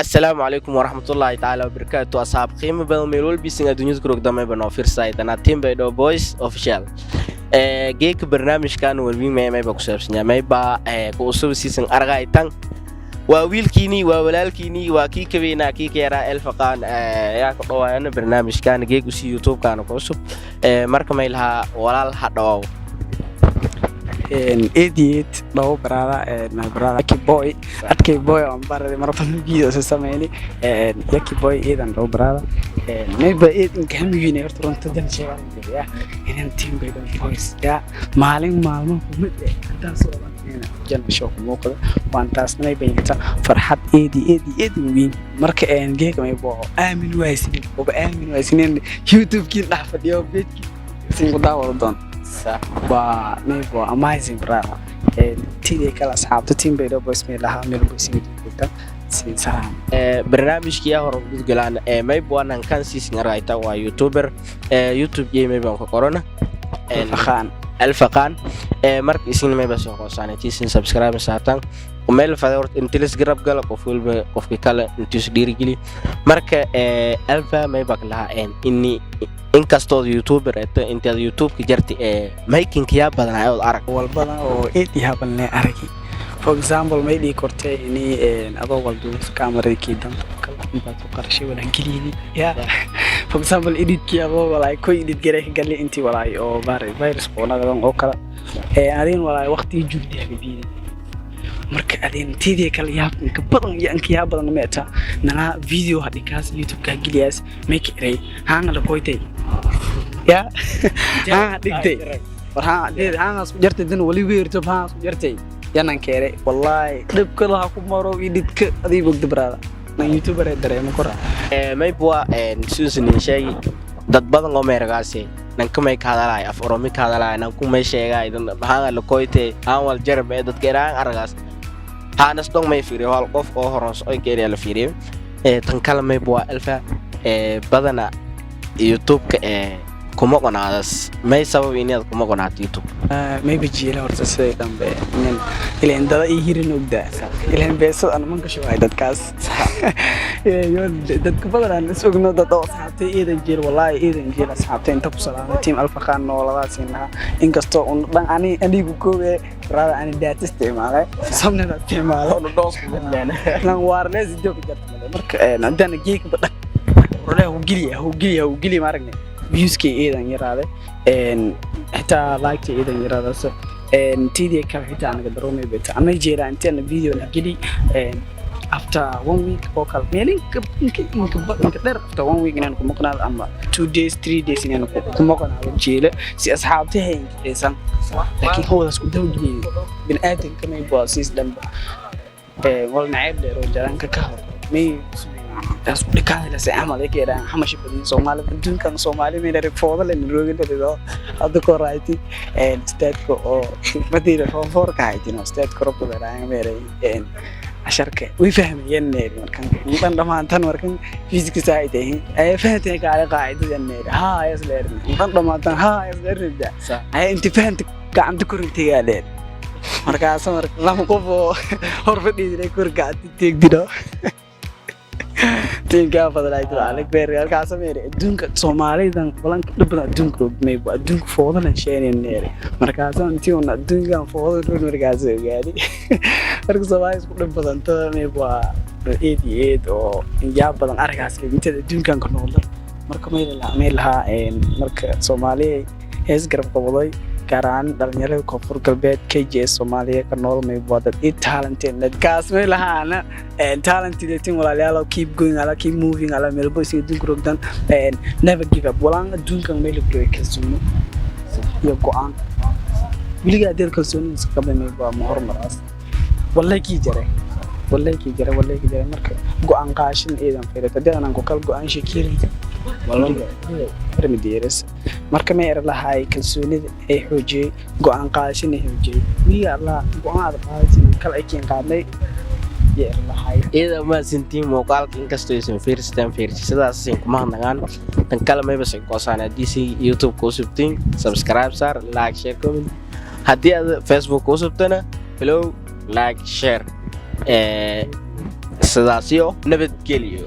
السلام عليكم ورحمة الله تعالى وبركاته أصحاب قيمة بدن ميلول بيسنج دنيا كروك دم بنوفر سايت أنا تيم بيدو بويس أوفيشال جيك برنامج كان والبين ما بكسبسني ما يبقى كوسو سيسن أرجع تان وويل كيني وولال كيني وكي كبينا كي كيرا الفقان يا كطوة أنا برنامج كان جيك وسي يوتيوب كانوا كوسو مركم إلها ولال حدوا idiot labo brada Kiboy adkay boy on barade marfan video sa sameeyay Kiboy idan labo brada maybe idin kamigina horta runta dan sheegay inaan team baydan voice ya maalmo mid inta soo laabtayna jan show muuqda waan taasnay bayinta farxad idi weyn marka geeka may boo aamin waysin YouTube kii dhax fadhiyo beedki sin ku daawado doon waa maybe amazing brother tidii kala asxaabta team baydo boys meel lahaa meel boysiga joogta si salaam barnaamijkii hore u galaan maybe waan kan siisin arayta waa youtuber youtube maybe aan ku qorona الفقان مرك اسمه ما بس قصاني تيسين سبسكرايب ساعتان وميل فادورت انتلس جرب قال قفول قفك كلا انتوس ديري جلي مرك الفا ما يبقى لها اني إن كاستو يوتيوبر انت اليوتيوب كجرتي مايكين كيا بدن عاود ارك والبدن او ايدي هبلني اركي for example maybe kortay ini adoo waldo camera ki dan kala ku qarshay wala gilini ya for example edit ki adoo wala ku edit garay gali intii wala oo virus qonadan oo kala adin wala waqti jugdi habibini marka adin tidii kala yaab ka badan yankiya badan meeta nana video hadi kaas youtube ka giliyas make ray hanga la koytay ya digtay waxa deed hanga jartay dan wali weerto baa jartay yanan keere wallahi dibka la ku maro ididka adii bogda brada na youtuber ee dareemo kora may bua suusan shay dad badan oo meeragaasay nan kamay ka hadalay af oromi ka hadalay nan ku may sheegay idan hanga la koytay aan wal jarab ee dad geeraan aragaas hanas dong may fiiriyo hal qof oo horos oo geeriya la fiiriyo tan kala may bua alfa badana youtube ka kuma qonaadas may sabab inaad kuma qonaato youtube maybe jiila horta sidii dambe in ileen dada ii hirin ogda ileen beesad aan man ka shaqay dadkaas dadka badan isugno dad oo saabtay iidan jiil wallahi iidan jiil asxaabtay inta ku salaamay team alfaqaan nooladaas inaha inkastoo un dhan anigu koobe raada ani data isticmaalay sabnada isticmaalay oo doos ku leena lan wireless joog jartay marka hadana geek badan uu giliya maaragna views-ki iidan yaraade xitaa like-ki iidan yaraade so tidii kale xitaa anaga daroomay beeta anay jeeraa intaan video la geli after 1 week oo kale meelin inka dheer after 1 week inaan ku maqnaado ama 2 days 3 days inaan ku maqnaado jeela si asxaabtay haysan laakiin hawadaas ku dawgiyay bin aadamka may boosiis dhanba wal naayb dheer oo jaranka ka hor may taas u dhikaada la saamaday keeraan xamash badin Soomaaliya dunkan Soomaaliya meel rifooda la roogay hadda ko raaytay stateco oo madina foor ka haytino stateco robada raayay meeray asharka way fahmayeen markan intan dhamaantan markan physics ay tahay ay fahamtay qaali qaacidada neer is leerin intan dhamaantan is leerin ay inta fahamtay gacanta ku rintiga leer markaas lama qof horfadhiiday kurgaati teegdido tinka fadlay alag beer halkaas meeray adduunka Soomaalidan balan dhibada adduunka may adduunka foodan sheeyneen markaas intii uu adduunka foodan markaas gaari marka Soomaaliya isku dhib badan may waa eed oo injaab badan argaas inta adduunkan ka nool marka may lahaa marka Soomaaliya hees garab qabaday karaan dhalinyarada koonfur galbeed KJS Soomaaliya ka nool may wada talented dadkaas may lahaana talented team walaalayaal keep going keep moving ala meel boys idinku rogdan never give up walaan adduunkan meel ku kalsooni iyo go'aan wiliga adeer kalsooni iska qabay may waa hormaraas wallahi ki jare marka go'aan qaashin eedan feerata dadana ku kal go'aan sheekirayda wallahi permideeres marka ma yar lahaay kalsoonida ay xoojiyay go'aan qaadashada xoojiyay wiiga Allah go'aan qaadashada kala ay keen qaadnay yar lahaay ida ma sintiin muuqaalka inkastoo aysan fiirsidaas kuma nagaan tan kala may bas qoosana DC YouTube ku subtiin subscribe sar like share comment hadii aad Facebook ku subtana follow like share sidaas iyo nabadgelyo